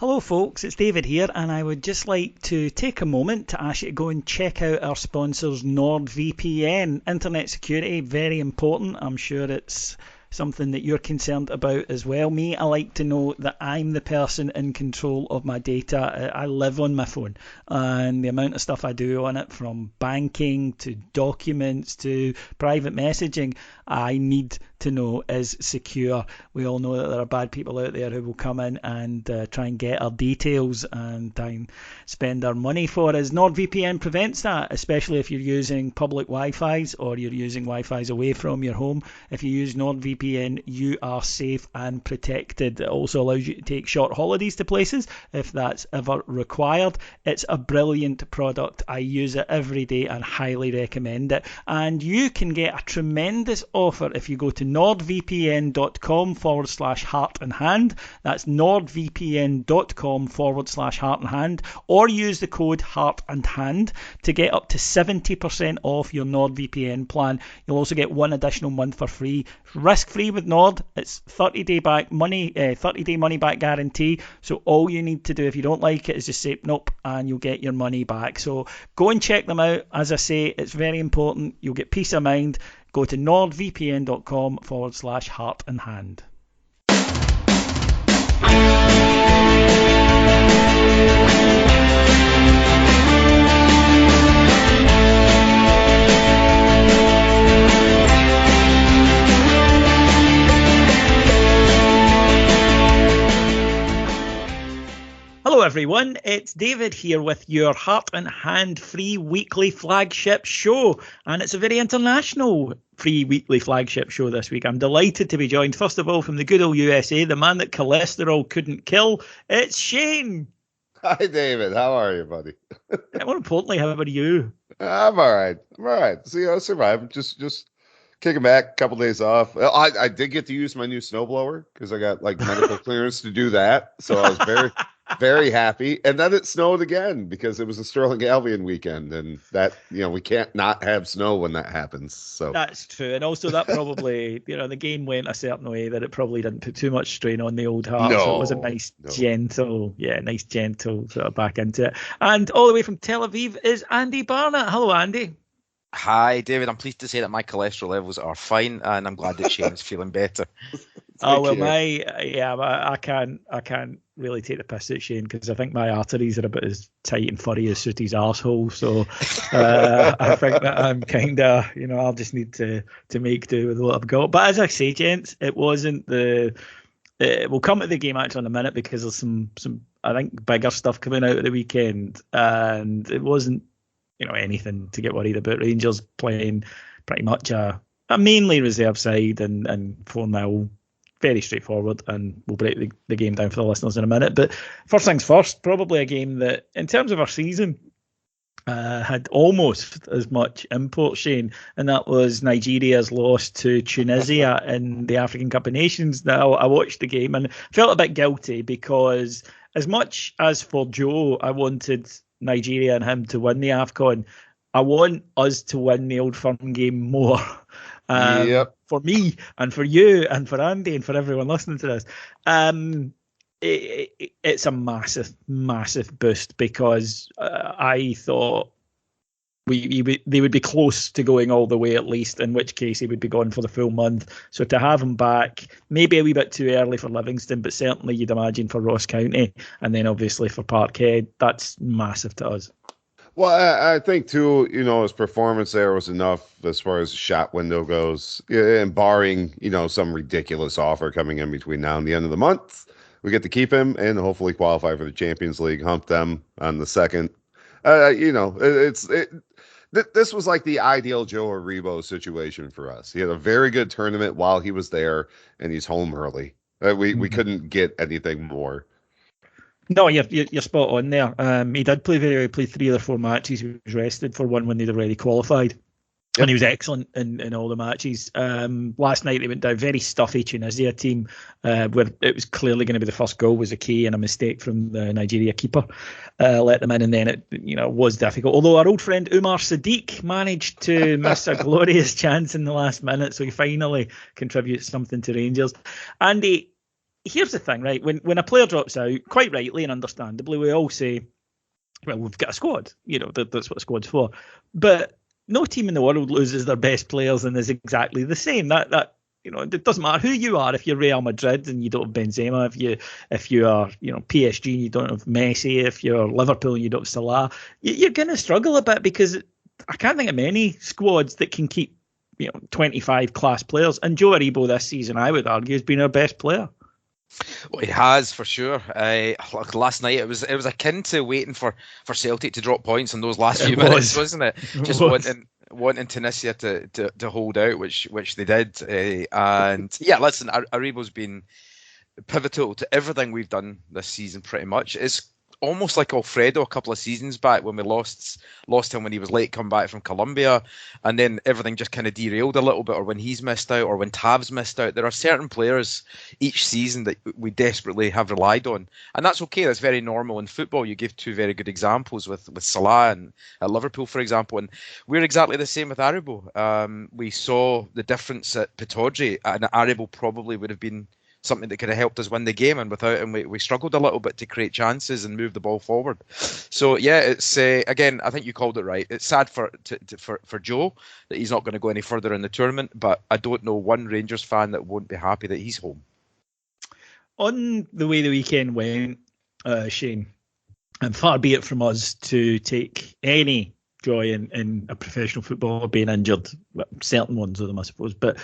Hello folks, it's David here, and I would just like to take a moment to ask you to go and check out our sponsors NordVPN. Internet security, very important. I'm sure it's something that you're concerned about as well. Me, I like to know that I'm the person in control of my data. I live on my phone, and the amount of stuff I do on it, from banking to documents to private messaging, I need to know is secure. We all know that there are bad people out there who will come in and try and get our details and try and spend our money for us. NordVPN prevents that, especially if you're using public Wi-Fi's or you're using Wi-Fi's away from your home. If you use NordVPN, you are safe and protected. It also allows you to take short holidays to places if that's ever required. It's a brilliant product. I use it every day and highly recommend it. And you can get a tremendous offer if you go to nordvpn.com/heart and hand. That's nordvpn.com/heart and hand, or use the code heart and hand to get up to 70% off your NordVPN plan. You'll also get one additional month for free. Risk-free with Nord. It's 30-day money back guarantee. So all you need to do if you don't like it is just say nope, and you'll get your money back. So go and check them out. As I say, it's very important. You'll get peace of mind. Go to nordvpn.com/heart and hand. Hello everyone, it's David here with your Heart and Hand free weekly flagship show, and it's a very international free weekly flagship show this week. I'm delighted to be joined, first of all, from the good old USA, the man that cholesterol couldn't kill. It's Shane. Hi David, how are you, buddy? More importantly, how are you? I'm all right. See, I survived. Just kicking back, a couple days off. I did get to use my new snowblower because I got like medical clearance to do that, so I was very happy. And then it snowed again because it was a Stirling Albion weekend, and that, we can't not have snow when that happens. So that's true. And also that probably, the game went a certain way that it probably didn't put too much strain on the old heart. So it was a nice gentle sort of back into it. And all the way from Tel Aviv is Andy Barnett. Hello, Andy. Hi, David. I'm pleased to say that my cholesterol levels are fine, and I'm glad that Shane's feeling better. I can't really take the piss at Shane because I think my arteries are about as tight and furry as Sooty's arsehole. So I think that I'm kind of, I'll just need to make do with what I've got. But as I say, gents, it wasn't we'll come to the game actually in a minute because there's some I think bigger stuff coming out of the weekend, and it wasn't anything to get worried about. Rangers playing pretty much a mainly reserve side and 4-0, very straightforward, and we'll break the game down for the listeners in a minute. But first things first, probably a game that in terms of our season had almost as much import, Shane, and that was Nigeria's loss to Tunisia in the African Cup of Nations. Now, I watched the game and felt a bit guilty because as much as for Joe, I wanted Nigeria and him to win the AFCON, I want us to win the Old Firm game more. For me and for you and for Andy and for everyone listening to this. It's a massive boost because I thought they would be close to going all the way at least, in which case he would be gone for the full month. So to have him back, maybe a wee bit too early for Livingston, but certainly you'd imagine for Ross County, and then obviously for Parkhead, that's massive to us. Well, I think too, his performance there was enough as far as the shot window goes, and barring, some ridiculous offer coming in between now and the end of the month, we get to keep him and hopefully qualify for the Champions League, hump them on the second. This was like the ideal Joe Aribo situation for us. He had a very good tournament while he was there, and he's home early. We couldn't get anything more. No, you're spot on there. He did play very well. He played 3 of the 4 matches. He was rested for one when they'd already qualified. Yep. And he was excellent in all the matches. Last night they went down very stuffy Tunisia team, where it was clearly going to be the first goal was a key, and a mistake from the Nigeria keeper let them in, and then it was difficult. Although our old friend Umar Sadiq managed to miss a glorious chance in the last minute, so he finally contributes something to Rangers. Andy, here's the thing, right? When a player drops out, quite rightly and understandably, we all say, well, we've got a squad. That's what a squad's for. But no team in the world loses their best players and is exactly the same. It doesn't matter who you are. If you're Real Madrid and you don't have Benzema, if you are PSG and you don't have Messi, if you're Liverpool and you don't have Salah, you're going to struggle a bit, because I can't think of many squads that can keep 25 class players. And Joe Aribo this season, I would argue, has been our best player. Well, he has, for sure. Last night it was akin to waiting for Celtic to drop points in those last few minutes, wasn't it? Just wanting Tunisia to hold out, which they did. And yeah, listen, Aribo's been pivotal to everything we've done this season, pretty much. It's almost like Alfredo a couple of seasons back when we lost him when he was late come back from Colombia, and then everything just kind of derailed a little bit, or when he's missed out, or when Tav's missed out. There are certain players each season that we desperately have relied on, and that's okay. That's very normal in football. You give two very good examples with Salah and at Liverpool, for example, and we're exactly the same with Aribo. We saw the difference at Pittodrie, and Aribo probably would have been something that could have helped us win the game, and without him we struggled a little bit to create chances and move the ball forward. So yeah, it's again, I think you called it right. It's sad for Joe that he's not going to go any further in the tournament, but I don't know one Rangers fan that won't be happy that he's home. On the way the weekend went, Shane, and far be it from us to take any joy in a professional footballer being injured, well, certain ones of them, I suppose. But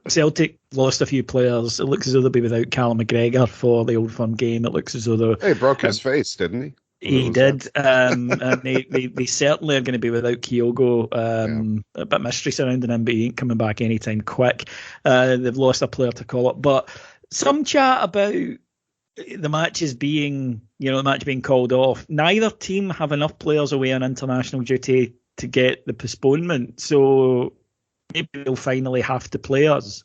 Celtic lost a few players. It looks as though they'll be without Callum McGregor for the Old Firm game. It looks as though he broke his face, didn't he? He did. And they certainly are going to be without Kyogo. A bit of mystery surrounding him, but he ain't coming back anytime quick. They've lost a player to call up. But some chat about the match being called off. Neither team have enough players away on international duty to get the postponement, so maybe they'll finally have to play us.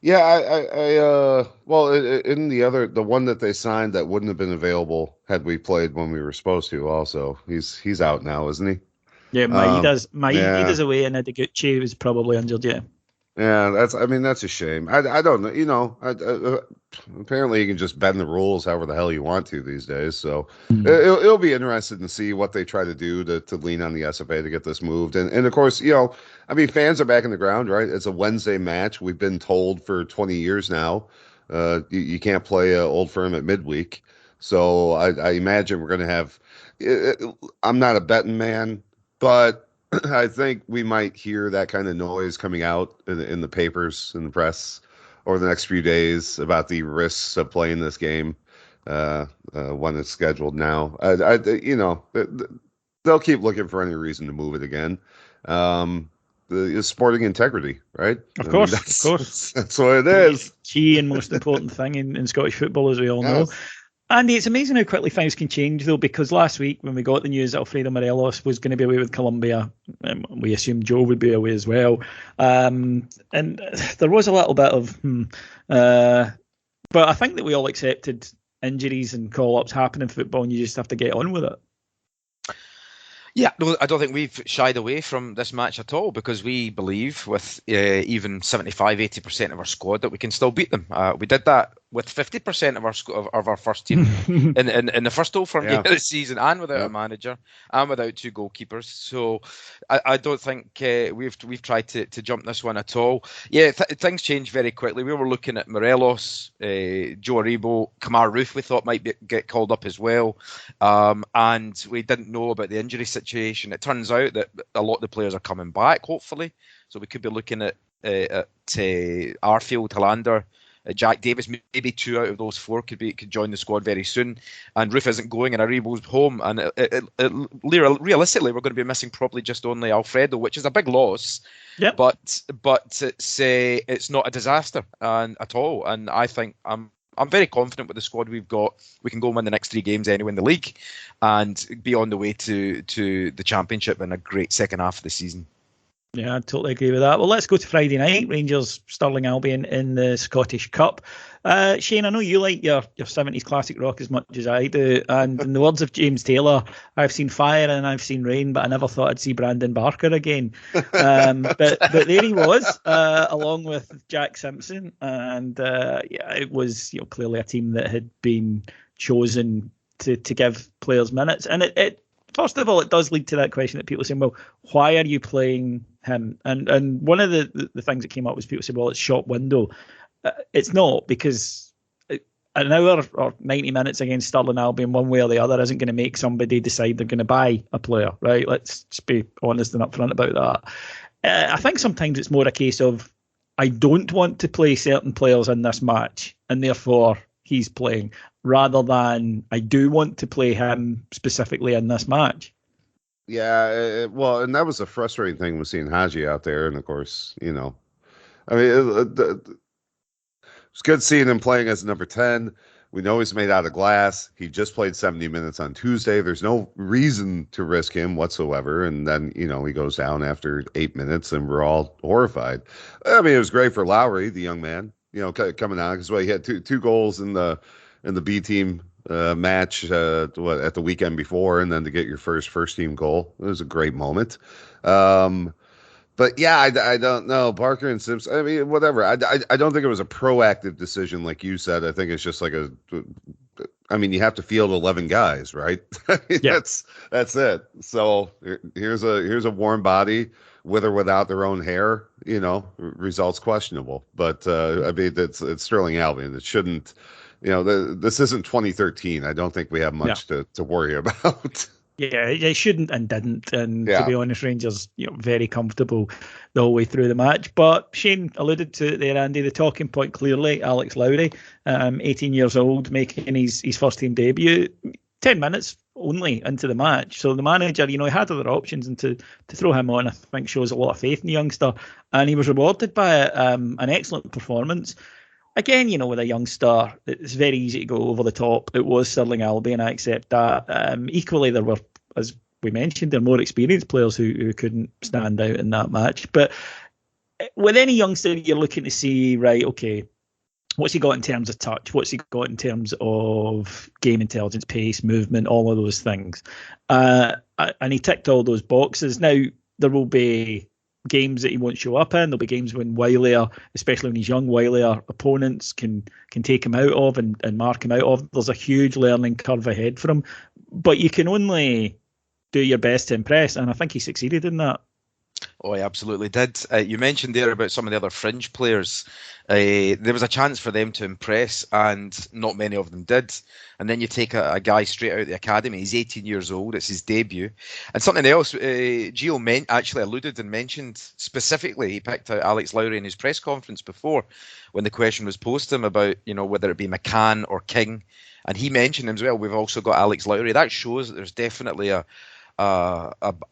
Yeah, well, in the one that they signed that wouldn't have been available had we played when we were supposed to. Also, he's out now, isn't he? Yeah, Maeda's away, and Ideguchi was probably injured. Yeah, that's a shame. I don't know. Apparently you can just bend the rules however the hell you want to these days. So it'll be interesting to see what they try to do to lean on the SFA to get this moved. And of course, fans are back in the ground, right? It's a Wednesday match. We've been told for 20 years now, you can't play Old Firm at midweek. So I imagine we're going to have. I'm not a betting man, but I think we might hear that kind of noise coming out in the papers and the press over the next few days about the risks of playing this game when it's scheduled now. They'll keep looking for any reason to move it again. The sporting integrity, right? Of course. That's what it is. Key and most important thing in Scottish football, as we all know. Andy, it's amazing how quickly things can change, though, because last week when we got the news that Alfredo Morelos was going to be away with Colombia, we assumed Joe would be away as well. And there was a little bit of, but I think that we all accepted injuries and call-ups happen in football, and you just have to get on with it. Yeah, no, I don't think we've shied away from this match at all, because we believe with even 75-80% of our squad that we can still beat them. We did that with 50% of our first team in the first Old Firm game of the season, and without a manager and without two goalkeepers. So I don't think we've tried to jump this one at all. Yeah, things change very quickly. We were looking at Morelos, Joe Aribo, Kamar Roof we thought might get called up as well, and we didn't know about the injury situation. It turns out that a lot of the players are coming back, hopefully, so we could be looking at Arfield, Hollander, Jack Davis. Maybe 2 out of those 4 could join the squad very soon, and Roof isn't going and Aribo's home, and realistically we're going to be missing probably just only Alfredo, which is a big loss. Yep. But it's not a disaster at all, and I think I'm very confident with the squad we've got. We can go and win the next 3 games anyway in the league and be on the way to the championship in a great second half of the season. Yeah, I totally agree with that. Well, let's go to Friday night. Rangers Stirling Albion in the Scottish Cup. Shane, I know you like your 70s classic rock as much as I do. And in the words of James Taylor, I've seen fire and I've seen rain, but I never thought I'd see Brandon Barker again. But there he was, along with Jack Simpson. And it was clearly a team that had been chosen to give players minutes. And it first of all, it does lead to that question that people are saying, well, why are you playing him? And one of the things that came up was people say, well, it's shop window. It's not, because an hour or 90 minutes against Stirling Albion, one way or the other, isn't going to make somebody decide they're going to buy a player, right? Let's just be honest and upfront about that. I think sometimes it's more a case of, I don't want to play certain players in this match, and therefore he's playing, rather than I do want to play him specifically in this match. Yeah, well, and that was a frustrating thing with seeing Haji out there, and of course, I mean, it's good seeing him playing as number 10. We know he's made out of glass. He just played 70 minutes on Tuesday. There's no reason to risk him whatsoever. And then, he goes down after 8 minutes, and we're all horrified. I mean, it was great for Lowry, the young man, coming out, because he had two goals in the B team match at the weekend before, and then to get your first team goal. It was a great moment. But yeah, I don't know. Barker and Simpson, I mean, whatever. I don't think it was a proactive decision like you said. I think it's just like you have to field 11 guys, right? Yeah. That's it. So here's a warm body with or without their own hair, results questionable. But I mean, it's Stirling Albion. It shouldn't, this isn't 2013. I don't think we have much to worry about. Yeah, it shouldn't and didn't. And to be honest, Rangers, very comfortable the whole way through the match. But Shane alluded to it there, Andy. The talking point clearly, Alex Lowry, 18 years old, making his first team debut, 10 minutes only into the match. So the manager, he had other options, and to throw him on, I think, shows a lot of faith in the youngster. And he was rewarded by an excellent performance. Again, with a young star, it's very easy to go over the top. It was Stirling Albion, I accept that. Equally, there were, as we mentioned, there were more experienced players who couldn't stand out in that match. But with any youngster, you're looking to see, right, okay, what's he got in terms of touch? What's he got in terms of game intelligence, pace, movement, all of those things? And he ticked all those boxes. Now, there will be games that he won't show up in. There'll be games when wilier, especially when he's young, wilier opponents can take him out of and mark him out of. There's a huge learning curve ahead for him, but you can only do your best to impress, and I think he succeeded in that. Oh, he absolutely did. You mentioned there about some of the other fringe players. There was a chance for them to impress, and not many of them did. And then you take a guy straight out of the academy. He's 18 years old. It's his debut. And something else, Gio actually alluded and mentioned specifically, he picked out Alex Lowry in his press conference before when the question was posed to him about, whether it be McCann or King. And he mentioned as well, we've also got Alex Lowry. That shows that there's definitely a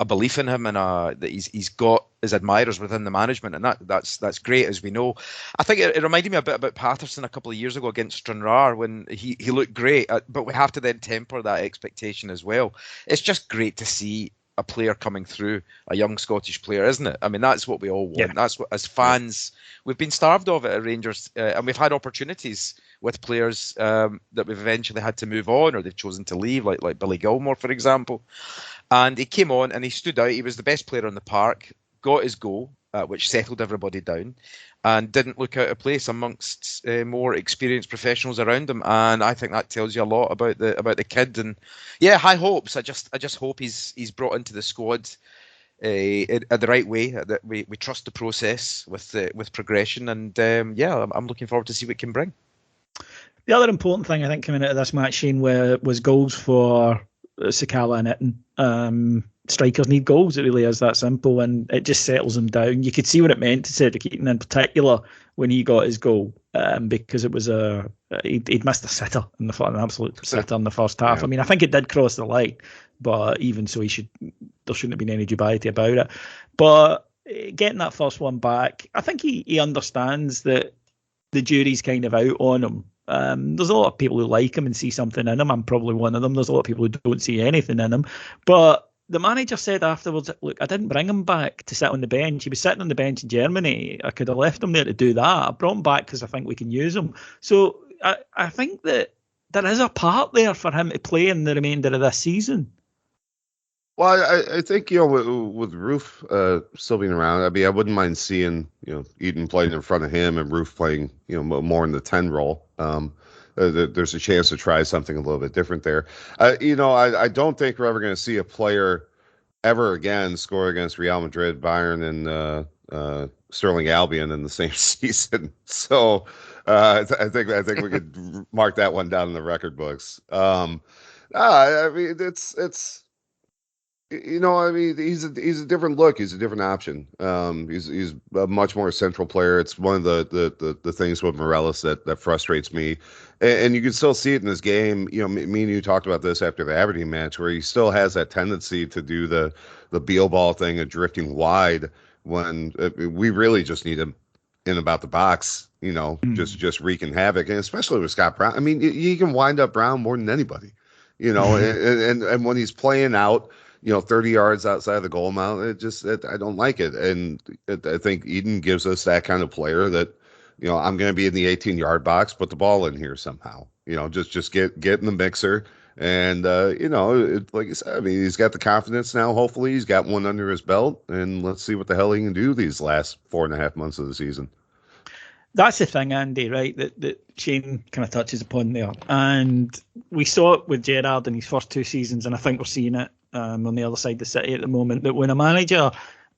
belief in him, and that he's got his admirers within the management, and that's great, as we know. I think it reminded me a bit about Patterson a couple of years ago against Stranraer when he looked great, but we have to then temper that expectation as well. It's just great to see a player coming through, a young Scottish player, isn't it? I mean, that's what we all want. Yeah. That's what, as fans, we've been starved of it at Rangers, and we've had opportunities with players that we've eventually had to move on, or they've chosen to leave, like Billy Gilmore, for example. And he came on and he stood out. He was the best player on the park, got his goal, which settled everybody down, and didn't look out of place amongst more experienced professionals around him. And I think that tells you a lot about the kid. And yeah, high hopes. I just hope he's brought into the squad in the right way. That we trust the process with progression. And I'm looking forward to see what it can bring. The other important thing I think coming out of this match, Shane, was goals for Sakala and Itten. Strikers need goals. It really is that simple, and it just settles him down. You could see what it meant to Cedric Eaton in particular when he got his goal, because it was he'd missed a sitter an absolute sitter in the first half. Yeah. I mean, I think it did cross the line, but even so, there shouldn't have been any dubiety about it. But getting that first one back, I think he understands that the jury's kind of out on him. There's a lot of people who like him and see something in him. I'm probably one of them. There's a lot of people who don't see anything in him, but the manager said afterwards, look, I didn't bring him back to sit on the bench. He was sitting on the bench in Germany. I could have left him there to do that. I brought him back because I think we can use him. So I think that there is a part there for him to play in the remainder of this season. Well, I think, with Roof still being around, I mean, I wouldn't mind seeing, Eden playing in front of him and Roof playing, more in the 10 role. There's a chance to try something a little bit different there. I don't think we're ever going to see a player ever again score against Real Madrid, Bayern, and Stirling Albion in the same season. So I think we could mark that one down in the record books. I mean, it's. He's a different look. He's a different option. He's a much more central player. It's one of the things with Morelos that frustrates me, and you can still see it in this game. Me and you talked about this after the Aberdeen match, where he still has that tendency to do the Beal ball thing of drifting wide when we really just need him in about the box. Just wreaking havoc, and especially with Scott Brown. I mean, he can wind up Brown more than anybody. And when he's playing out, 30 yards outside of the goal mount, I don't like it. And I think Eden gives us that kind of player that, I'm going to be in the 18-yard box, put the ball in here somehow, just get in the mixer. And, like you said, I mean, he's got the confidence now. Hopefully he's got one under his belt, and let's see what the hell he can do these last 4.5 months of the season. That's the thing, Andy, right, that Shane kind of touches upon there. And we saw it with Gerrard in his first 2 seasons, and I think we're seeing it on the other side of the city at the moment, that when a manager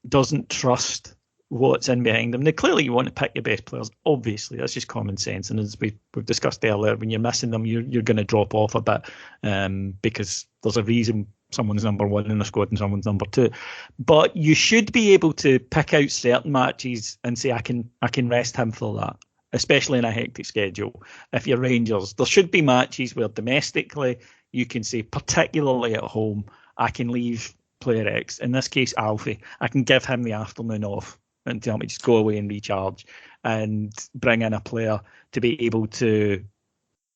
doesn't trust what's in behind them, clearly you want to pick your best players, obviously, that's just common sense, and as we've discussed earlier, when you're missing them, you're going to drop off a bit, because there's a reason someone's number 1 in the squad and someone's number 2. But you should be able to pick out certain matches and say, I can rest him for that, especially in a hectic schedule. If you're Rangers, there should be matches where domestically you can say, particularly at home, I can leave player X, in this case Alfie, I can give him the afternoon off and tell me just go away and recharge, and bring in a player to be able to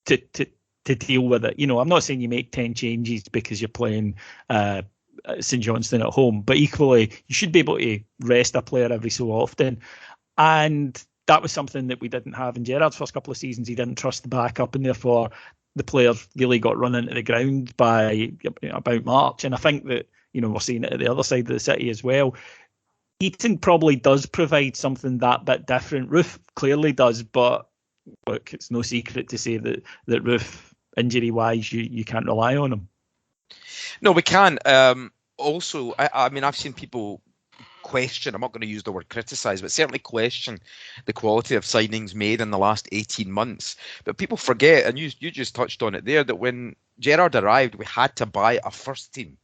deal with it. I'm not saying you make 10 changes because you're playing St Johnstone at home, but equally you should be able to rest a player every so often. And that was something that we didn't have in Gerrard's first couple of seasons. He didn't trust the backup, and therefore the players really got run into the ground by about March. And I think that, we're seeing it at the other side of the city as well. Eaton probably does provide something that bit different. Roof clearly does, but look, it's no secret to say that Roof, injury-wise, you can't rely on him. No, we can. Also, I mean, I've seen people question, I'm not going to use the word criticise, but certainly question the quality of signings made in the last 18 months. But people forget, and you just touched on it there, that when Gerrard arrived, we had to buy a first team.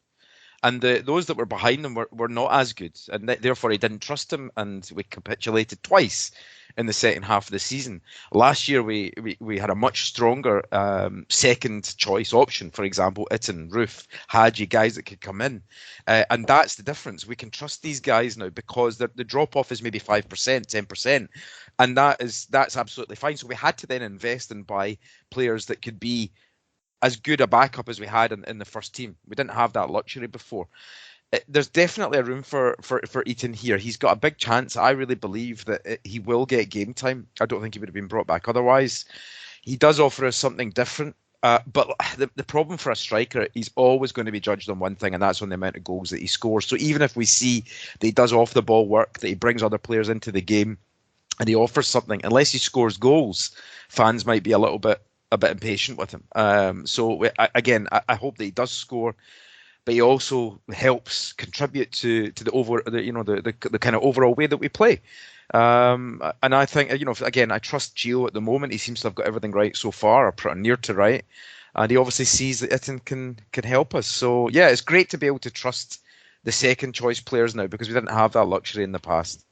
And those that were behind him were not as good. And therefore he didn't trust him, and we capitulated twice in the second half of the season. Last year we had a much stronger second choice option. For example, Itten, Roof, Hadji, guys that could come in. And that's the difference. We can trust these guys now because the drop-off is maybe 5%, 10%. And that's absolutely fine. So we had to then invest and buy players that could be as good a backup as we had in the first team. We didn't have that luxury before. There's definitely a room for Eaton here. He's got a big chance. I really believe that he will get game time. I don't think he would have been brought back otherwise. He does offer us something different. But the problem for a striker, he's always going to be judged on one thing, and that's on the amount of goals that he scores. So even if we see that he does off the ball work, that he brings other players into the game, and he offers something, unless he scores goals, fans might be a bit impatient with him. I hope that he does score, but he also helps contribute to the kind of overall way that we play. And I think, I trust Gio at the moment. He seems to have got everything right so far, or pretty near to right. And he obviously sees that Itten can help us. So yeah, it's great to be able to trust the second choice players now, because we didn't have that luxury in the past.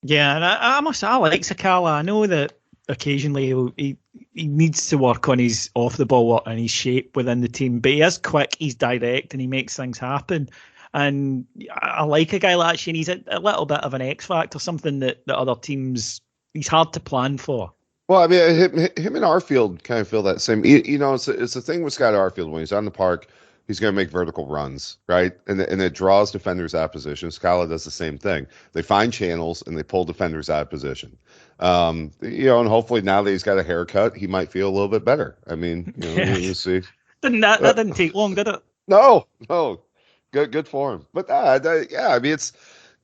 Yeah, and I must say, I like Sakala. I know that occasionally he needs to work on his off the ball work and his shape within the team, but he is quick, he's direct, and he makes things happen. And I like a guy like that. He's a little bit of an X factor, something that other teams, he's hard to plan for. Well, I mean, him and Arfield kind of feel that same. It's the thing with Scott Arfield when he's on the park. he's going to make vertical runs, right? And it draws defenders out of position. Scala does the same thing. They find channels and they pull defenders out of position. And hopefully now that he's got a haircut, he might feel a little bit better. I mean, we'll see. That didn't take long, did it? No, good for him. But yeah, I mean, it's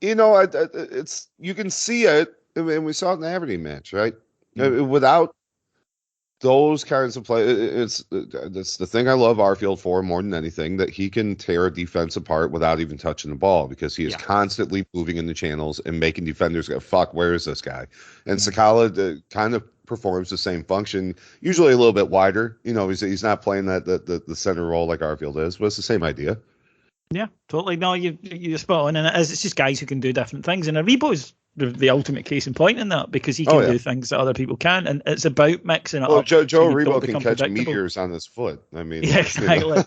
it's you can see it, and we saw it in the Aberdeen match, right? Without those kinds of play, it's the thing I love Arfield for more than anything, that he can tear a defense apart without even touching the ball, because he is constantly moving in the channels and making defenders go, fuck, where is this guy? And Sakala kind of performs the same function, usually a little bit wider. He's not playing the center role like Arfield is, but it's the same idea. Yeah, totally. No, you're spot on, and it's just guys who can do different things, and Aribo is the ultimate case in point in that, because he can do things that other people can, and it's about mixing it up. Joe Aribo can catch meteors on his foot. I mean, yeah, exactly.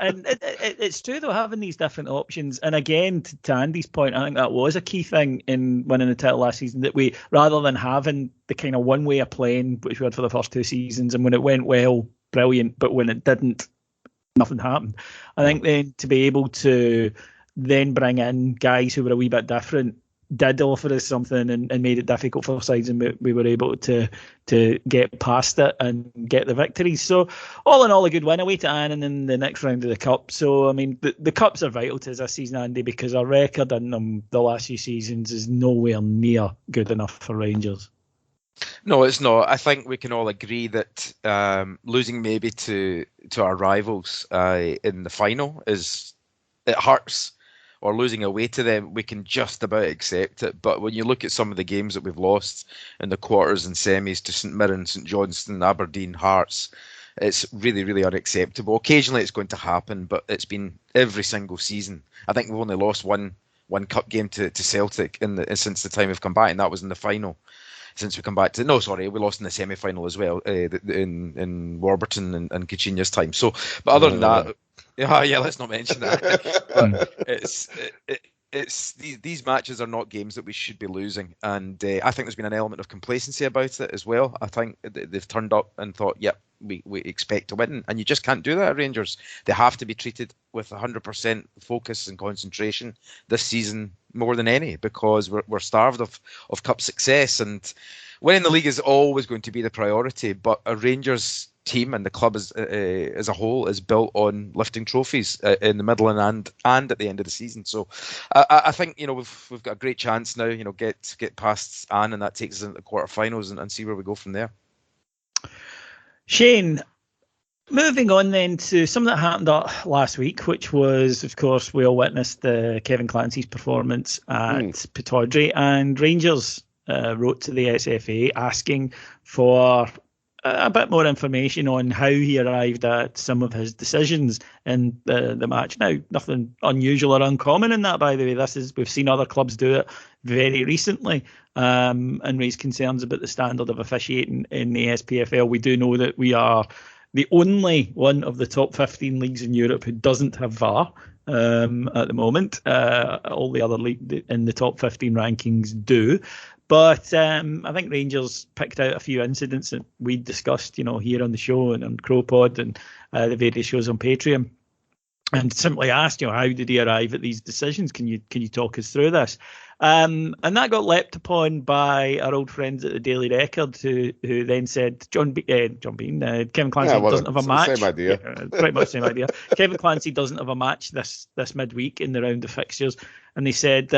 And it's true though, having these different options. And again, to Andy's point, I think that was a key thing in winning the title last season, that we, rather than having the kind of one way of playing which we had for the first 2 seasons, and when it went well, brilliant, but when it didn't, nothing happened. I think then to be able to then bring in guys who were a wee bit different did offer us something, and made it difficult for sides, and we were able to get past it and get the victories. So all in all, a good win away to Annan in the next round of the Cup. So I mean, the Cups are vital to us this season, Andy, because our record in them the last few seasons is nowhere near good enough for Rangers. No, it's not. I think we can all agree that losing maybe to our rivals in the final it hurts. Or losing away to them, we can just about accept it. But when you look at some of the games that we've lost in the quarters and semis to St Mirren, St Johnstone, Aberdeen, Hearts, it's really, really unacceptable. Occasionally it's going to happen, but it's been every single season. I think we've only lost one cup game to Celtic since the time we've come back, and that was in the final. Since we come back we lost in the semi-final as well in Warburton and Coutinho's time. So, but other than that, yeah, let's not mention that. But it's these matches are not games that we should be losing, and I think there's been an element of complacency about it as well. I think they've turned up and thought, yep, we expect to win, and you just can't do that at Rangers. They have to be treated with 100% focus and concentration this season more than any, because we're starved of cup success, and winning the league is always going to be the priority. But a Rangers team and the club as a whole is built on lifting trophies in the middle and at the end of the season. So I think we've got a great chance now. Get past Anne, and that takes us into the quarterfinals and see where we go from there. Shane, moving on then to something that happened last week, which was, of course, we all witnessed Kevin Clancy's performance at Pittodrie, and Rangers wrote to the SFA asking for a bit more information on how he arrived at some of his decisions in the match. Now, nothing unusual or uncommon in that, by the way. We've seen other clubs do it very recently, and raise concerns about the standard of officiating in the SPFL. We do know that we are the only one of the top 15 leagues in Europe who doesn't have VAR at the moment. All the other leagues in the top 15 rankings do. But I think Rangers picked out a few incidents that we discussed, here on the show and on CrowPod and the various shows on Patreon, and simply asked, how did he arrive at these decisions? Can you talk us through this? And that got leapt upon by our old friends at the Daily Record, who then said Kevin Clancy doesn't have a match. Same idea. Pretty much same idea. Kevin Clancy doesn't have a match this midweek in the round of fixtures, and they said,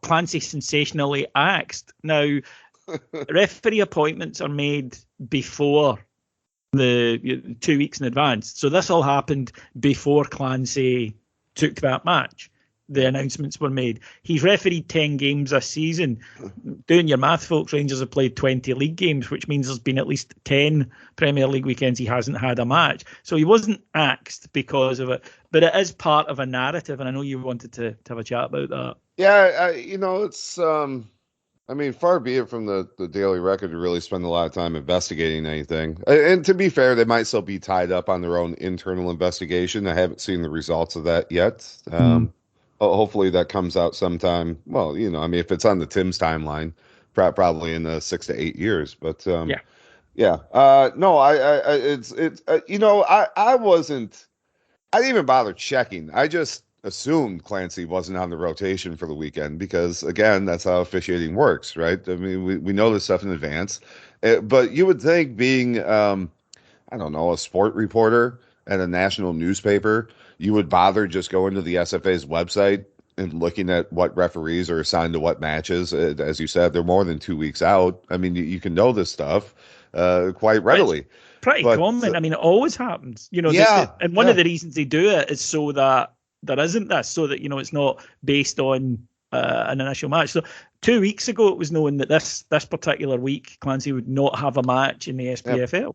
Clancy sensationally axed. Now, referee appointments are made before the 2 weeks in advance. So this all happened before Clancy took that match. The announcements were made. He's refereed 10 games this season. Doing your math, folks, Rangers have played 20 league games, which means there's been at least 10 Premier League weekends he hasn't had a match. So he wasn't axed because of it. But it is part of a narrative, and I know you wanted to have a chat about that. Yeah, it's far be it from the Daily Record to really spend a lot of time investigating anything. And to be fair, they might still be tied up on their own internal investigation. I haven't seen the results of that yet. Hopefully that comes out sometime. Well, if it's on the Tim's timeline, probably in 6 to 8 years. But I wasn't I didn't even bother checking. I just assumed Clancy wasn't on the rotation for the weekend because, again, that's how officiating works, right? I mean, we know this stuff in advance. But you would think being, I don't know, a sport reporter at a national newspaper, you would bother just going to the SFA's website and looking at what referees are assigned to what matches. As you said, they're more than 2 weeks out. I mean, you can know this stuff quite readily. Pretty But common. I mean, it always happens. yeah, and one of the reasons they do it is so that there isn't this, so that it's not based on an initial match. So 2 weeks ago, it was known that this particular week, Clancy would not have a match in the SPFL.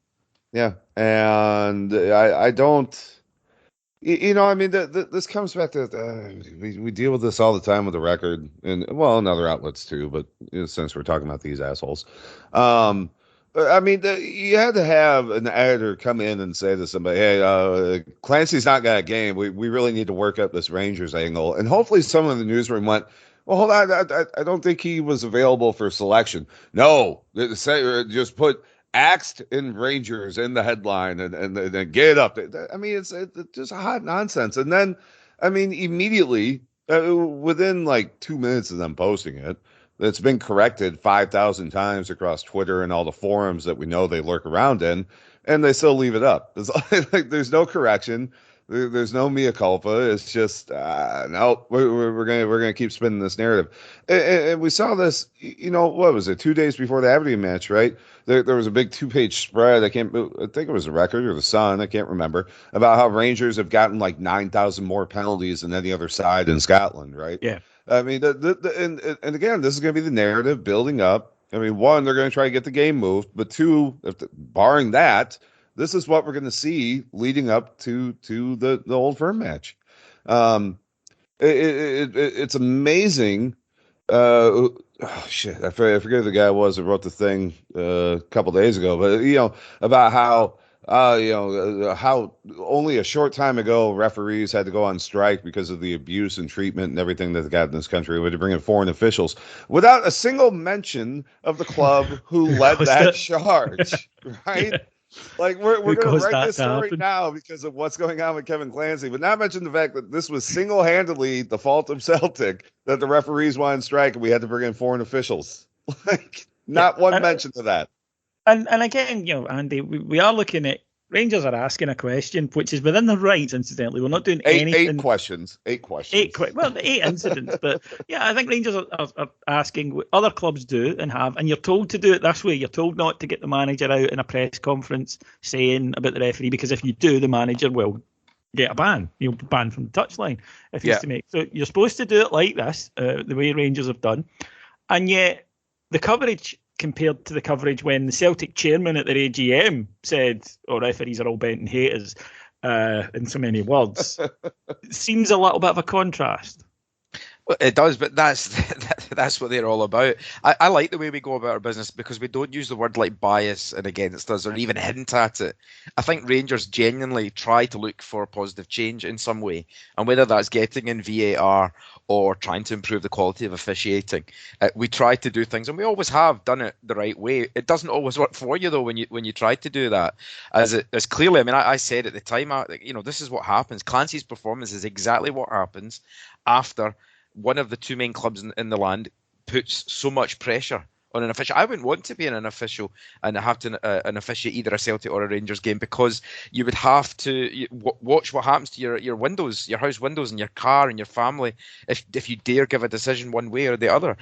Yeah, and I don't. I mean, this comes back to we deal with this all the time with the record, and well, and other outlets too. But since we're talking about these assholes, I mean, you had to have an editor come in and say to somebody, "Hey, Clancy's not got a game. We really need to work up this Rangers angle." And hopefully, someone in the newsroom went, "Well, hold on, I don't think he was available for selection." No, just put axed in Rangers in the headline and get it up. I mean, it's just hot nonsense. And then, I mean, immediately within like 2 minutes of them posting it, it's been corrected 5,000 times across Twitter and all the forums that we know they lurk around in, and they still leave it up. It's like there's no correction. There's no mea culpa. It's just no. We're gonna keep spinning this narrative, and we saw this. What was it? 2 days before the Aberdeen match, right? There was a big 2-page spread. I think it was the Record or the Sun. I can't remember, about how Rangers have gotten like 9,000 more penalties than any other side in Scotland, right? Yeah. I mean, and again, this is going to be the narrative building up. I mean, one, they're going to try to get the game moved, but two, barring that, this is what we're going to see leading up to the Old Firm match. It's amazing. Shit, I forget who the guy was that wrote the thing a couple days ago, but about how how only a short time ago referees had to go on strike because of the abuse and treatment and everything that they got in this country. We had to bring in foreign officials without a single mention of the club who led that charge, right? Like we're going to write this story now because of what's going on with Kevin Clancy, but not mention the fact that this was single-handedly the fault of Celtic that the referees went on strike and we had to bring in foreign officials. Like not one mention to that. And again, Andy, we are looking at Rangers are asking a question, which is within their rights. Incidentally, we're not doing anything. Eight questions. Eight incidents, but yeah, I think Rangers are asking what other clubs do and have, and you're told to do it this way. You're told not to get the manager out in a press conference saying about the referee, because if you do, the manager will get a ban. You'll be banned from the touchline if he's to make. So you're supposed to do it like this, the way Rangers have done, and yet the coverage, compared to the coverage when the Celtic chairman at their AGM said, referees are all bent and haters, in so many words, seems a little bit of a contrast. Well, it does, but that's what they're all about. I like the way we go about our business because we don't use the word like bias and against us or even hint at it. I think Rangers genuinely try to look for positive change in some way, and whether that's getting in VAR or trying to improve the quality of officiating, we try to do things, and we always have done it the right way. It doesn't always work for you though when you try to do that. As clearly, I mean, I said at the time, this is what happens. Clancy's performance is exactly what happens after one of the two main clubs in the land puts so much pressure on an official. I wouldn't want to be an official and have to an officiate either a Celtic or a Rangers game, because you would have to watch what happens to your windows, your house windows, and your car and your family if you dare give a decision one way or the other.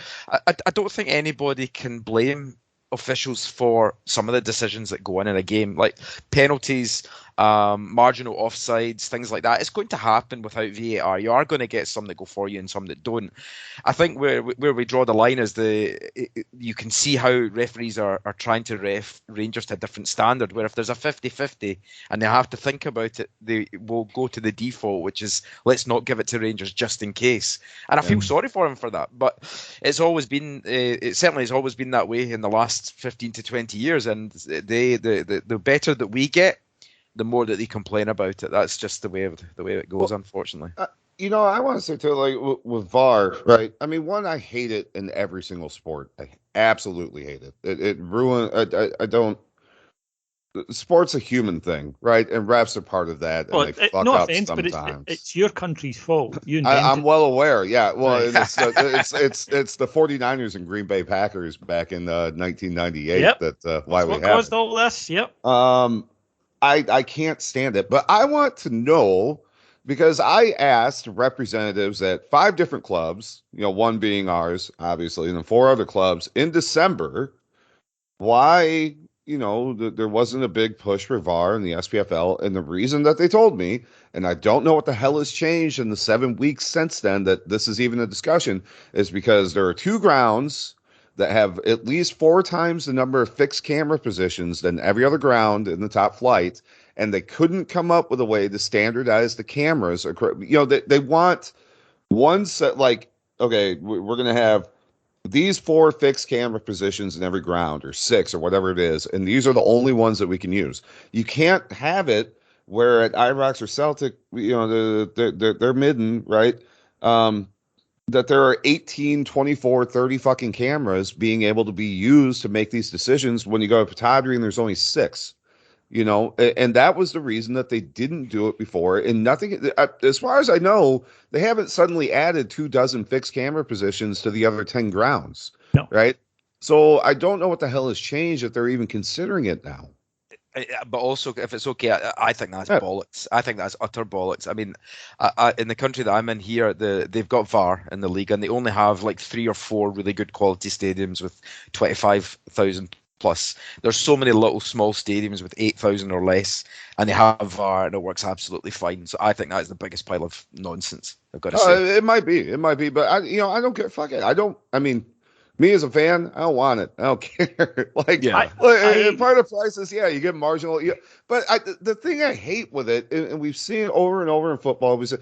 I don't think anybody can blame officials for some of the decisions that go on in a game, like penalties, marginal offsides, things like that. It's going to happen without VAR. You are going to get some that go for you and some that don't. I think where we draw the line is you can see how referees are trying to ref Rangers to a different standard, where if there's a 50-50 and they have to think about it, they will go to the default, which is let's not give it to Rangers just in case. And I feel sorry for him for that, but it's always been, it certainly has always been that way in the last 15 to 20 years, and the better that we get, the more that they complain about it. That's just the way it goes, unfortunately. I want to say too, like with VAR, right? I mean, one, I hate it in every single sport. I absolutely hate it. It ruined. I don't. sport's a human thing, right? And refs are part of that, and Well, they fuck no up offense, sometimes. but it's your country's fault. You I'm invented. well aware. Yeah. Well, Right. it's the 49ers and Green Bay Packers back in 1998 Yep. that why That's we what have caused it. all this. Yep. I can't stand it, but I want to know because I asked representatives at 5 different clubs, one being ours, obviously, and then 4 other clubs in December, why, there wasn't a big push for VAR in the SPFL. And the reason that they told me, and I don't know what the hell has changed in the 7 weeks since then that this is even a discussion, is because there are 2 grounds that have at least 4 times the number of fixed camera positions than every other ground in the top flight, and they couldn't come up with a way to standardize the cameras. They want one set, like, okay, we're going to have these 4 fixed camera positions in every ground, or 6, or whatever it is, and these are the only ones that we can use. You can't have it where at Ibrox or Celtic, they're midden, right? That there are 18, 24, 30 fucking cameras being able to be used to make these decisions when you go to Pataudry and there's only 6, and that was the reason that they didn't do it before. And nothing, as far as I know, they haven't suddenly added 24 fixed camera positions to the other 10 grounds. No. Right. So I don't know what the hell has changed if they're even considering it now. But also, if it's okay, I think that's bollocks. I think that's utter bollocks. I mean, in the country that I'm in here, they've got VAR in the league, and they only have like 3 or 4 really good quality stadiums with 25,000 plus. There's so many little small stadiums with 8,000 or less, and they have VAR, and it works absolutely fine. So I think that's the biggest pile of nonsense, I've got to say. It might be, but I don't care. Fuck it. I mean, me as a fan, I don't want it. I don't care. Part of the price is, you get marginal. Yeah, but the thing I hate with it, and we've seen it over and over in football, was, and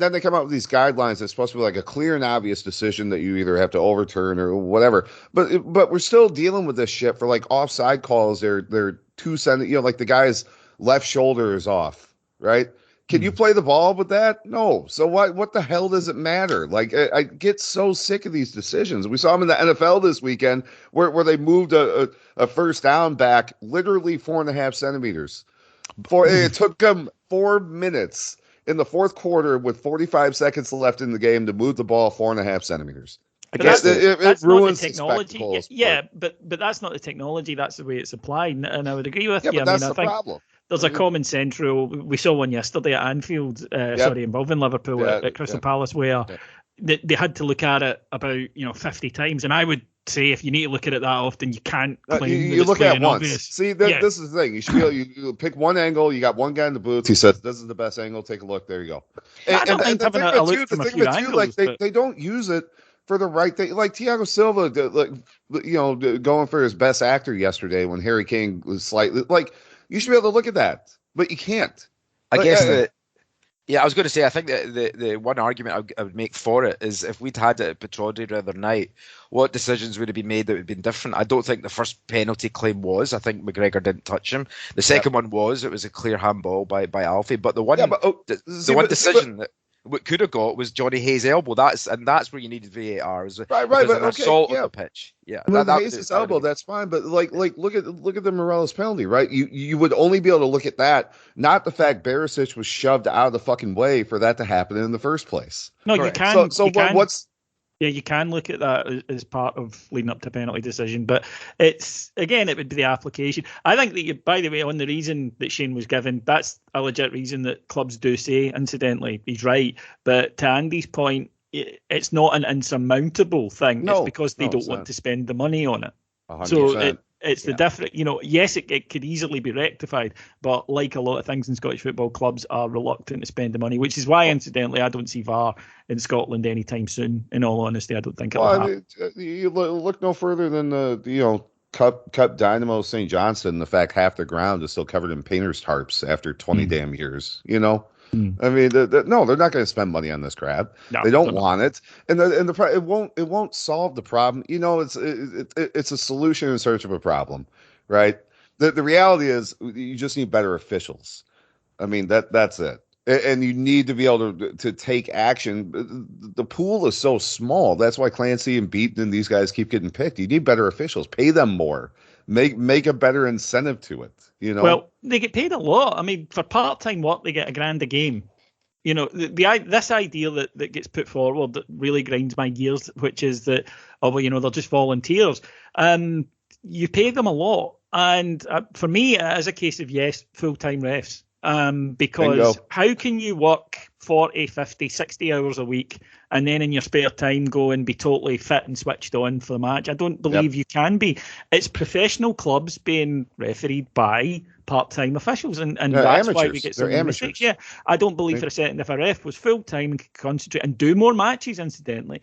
then they come out with these guidelines that's supposed to be like a clear and obvious decision that you either have to overturn or whatever. But we're still dealing with this shit for like offside calls. They're 2 centimeters, like the guy's left shoulder is off, right? Can you play the ball with that? No. So what the hell does it matter? Like, I get so sick of these decisions. We saw them in the NFL this weekend where they moved a first down back literally 4.5 centimeters. It took them 4 minutes in the fourth quarter with 45 seconds left in the game to move the ball 4.5 centimeters. I guess it ruins the technology. But that's not the technology. That's the way it's applied, and I would agree with you. But that's the problem. There's a common sense rule. We saw one yesterday at Anfield, involving Liverpool at Crystal Palace, where they had to look at it about 50 times. And I would say if you need to look at it that often, you can't claim you look at it once. Obvious. See, this is the thing. You should be able, you pick one angle. You got one guy in the booth. He says, "This is the best angle. Take a look." There you go. I don't think having a look from a few angles. They don't use it for the right thing. Like Thiago Silva, going for his best actor yesterday when Harry Kane was slightly like. You should be able to look at that, but you can't. I guess I was going to say, I think that the one argument I would make for it is if we'd had it at Pataudry the other night, what decisions would have been made that would have been different? I don't think the first penalty claim was. I think McGregor didn't touch him. The second one was. It was a clear handball by Alfie. But the one decision that what could have got was Johnny Hayes' elbow. That's where you needed VAR. Right. But an assault on the pitch. Yeah, Hayes' elbow. That's fine. But like look at the Morelos penalty, right? You would only be able to look at that, not the fact Barisic was shoved out of the fucking way for that to happen in the first place. No, Correct. You can. What's Yeah, you can look at that as part of leading up to a penalty decision, but it would be the application. I think that, by the way, on the reason that Shane was given, that's a legit reason that clubs do say, incidentally, he's right. But to Andy's point, it's not an insurmountable thing. It's because they don't want to spend the money on it. 100%. So it's the different, yes, it could easily be rectified, but like a lot of things in Scottish football, clubs are reluctant to spend the money, which is why, incidentally, I don't see VAR in Scotland anytime soon. In all honesty, I don't think it'll happen. You look no further than the Cup Dynamo St. Johnston. The fact half the ground is still covered in painters tarps after 20 damn years. I mean, no, they're not going to spend money on this crap. No, they don't want it, and it won't solve the problem. It's a solution in search of a problem, right? The reality is you just need better officials. I mean that's it, and you need to be able to take action. The pool is so small. That's why Clancy and Beaton and these guys keep getting picked. You need better officials. Pay them more. make a better incentive to it. Well, they get paid a lot. I mean, for part-time work, they get $1,000 a game. This idea that gets put forward that really grinds my gears, which is that, they're just volunteers. You pay them a lot. And for me, it is a case of, yes, full-time refs. Because how can you work 40, 50, 60 hours a week and then in your spare time go and be totally fit and switched on for the match? I don't believe you can be. It's professional clubs being refereed by part-time officials, and that's amateurs. Why we get so many mistakes. Yeah, I don't believe for a second if a ref was full-time and could concentrate and do more matches, incidentally,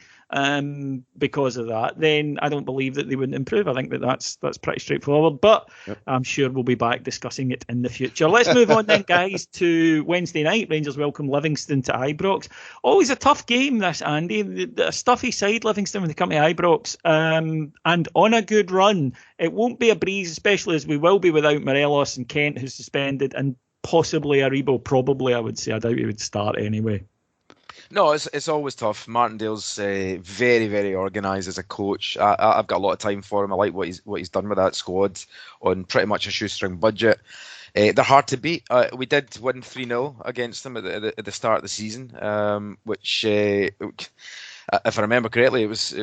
because of that, then I don't believe that they wouldn't improve. I think that's pretty straightforward, but I'm sure we'll be back discussing it in the future. Let's move on then, guys, to Wednesday night. Rangers welcome Livingston to Ibrox. Always a tough game, this, Andy. A stuffy side, Livingston, when they come to Ibrox, and on a good run. It won't be a breeze, especially as we will be without Morelos and Kent, who's suspended, and possibly Aribo. Probably, I would say. I doubt he would start anyway. No, it's always tough. Martindale's very, very organised as a coach. I've got a lot of time for him. I like what he's done with that squad on pretty much a shoestring budget. They're hard to beat. We did win 3-0 against them at the start of the season, which, if I remember correctly, it was,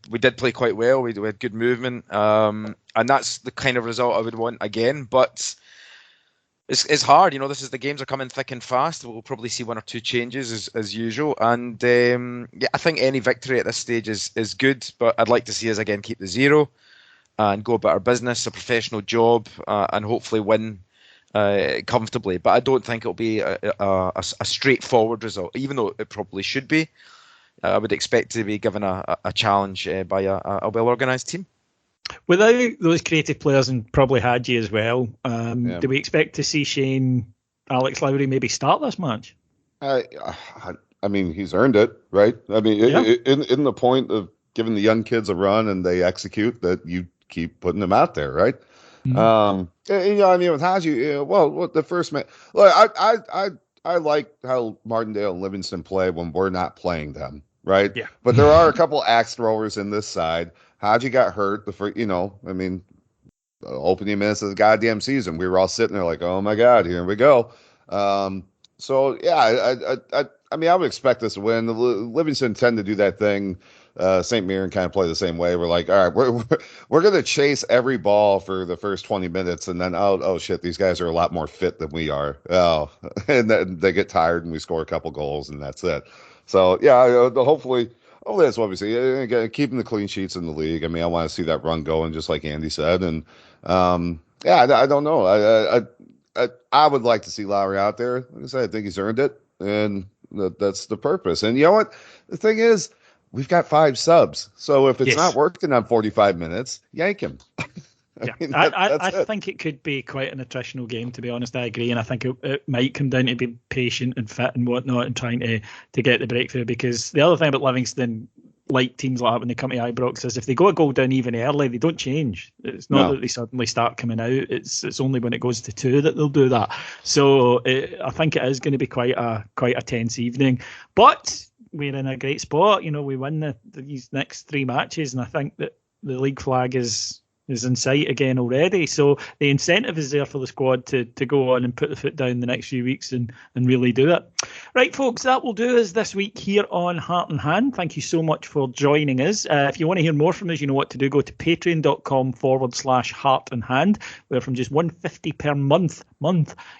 we did play quite well. We had good movement, and that's the kind of result I would want again. But it's hard. The games are coming thick and fast. We'll probably see 1 or 2 changes as usual. And I think any victory at this stage is good. But I'd like to see us again keep the 0 and go about our business, a professional job, and hopefully win comfortably. But I don't think it'll be a straightforward result, even though it probably should be. I would expect to be given a challenge by a well-organised team. Without those creative players, and probably Hadji as well, do we expect to see Shane, Alex Lowry maybe start this match? I mean, he's earned it, right? I mean, in the point of giving the young kids a run and they execute, that you keep putting them out there, right? Mm-hmm. I mean, with Hadji, the first match, look, I like how Martindale and Livingston play when we're not playing them, right? Yeah. But there are a couple axe throwers in this side. Hadji got hurt opening minutes of the goddamn season. We were all sitting there like, oh my God, here we go. I would expect us to win. Livingston tend to do that thing. St. Mirren kind of play the same way. We're like, all right, we're going to chase every ball for the first 20 minutes, and then oh shit, these guys are a lot more fit than we are. Oh, and then they get tired, and we score a couple goals, and that's it. So hopefully that's what we see. Again, keeping the clean sheets in the league. I mean, I want to see that run going, just like Andy said, and I don't know. I would like to see Lowry out there. Like I said, I think he's earned it, and that's the purpose. And you know what? The thing is, we've got 5 subs. So if it's not working on 45 minutes, yank him. I think it could be quite an attritional game, to be honest. I agree. And I think it might come down to be patient and fit and whatnot and trying to get the breakthrough. Because the other thing about Livingston, like teams like that when they come to Ibrox, is if they go a goal down even early, they don't change. It's not that they suddenly start coming out. It's only when it goes to 2 that they'll do that. So I think it is going to be quite a tense evening. But we're in a great spot. We win these next 3 matches, and I think that the league flag is in sight again already. So the incentive is there for the squad to go on and put the foot down the next few weeks and really do it. Right, folks, that will do us this week here on Heart and Hand. Thank you so much for joining us. If you want to hear more from us, you know what to do. Go to patreon.com/Heart and Hand, where from just $1.50 per month,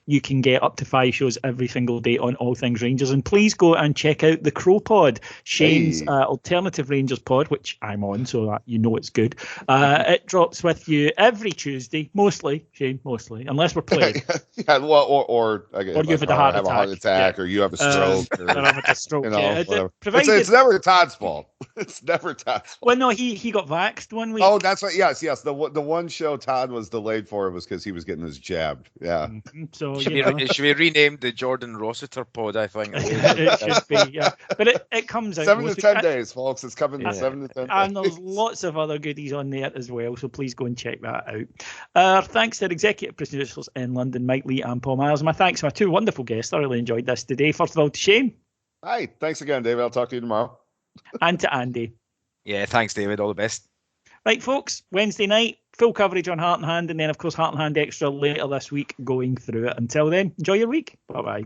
you can get up to 5 shows every single day on all things Rangers. And please go and check out the Crow Pod, Shane's alternative Rangers pod, which I'm on, so that it's good. It drops with you every Tuesday, mostly, Shane, unless we're playing. Or you've had a heart attack, or you have a stroke. Or, I have a stroke. It's never Todd's fault. It's never Todd's fault. Well, no, he got vaxxed 1 week. Oh, that's right. Yes. The one show Todd was delayed for was because he was getting his jab. Yeah. Mm-hmm. So should we rename the Jordan Rossiter pod? I think it should be. Yeah, but it comes out 7 to 10 days, folks. It's coming in 7 to 10 days. And there's lots of other goodies on there as well. So please go and check that out. Thanks to our executive producers in London, Mike Lee and Paul Miles. And my thanks to my 2 wonderful guests. I really enjoyed this today. First of all, to Shane. Hi. Thanks again, David. I'll talk to you tomorrow. And to Andy. Yeah, thanks, David. All the best. Right, folks. Wednesday night, full coverage on Heart and Hand, and then, of course, Heart and Hand Extra later this week going through it. Until then, enjoy your week. Bye-bye.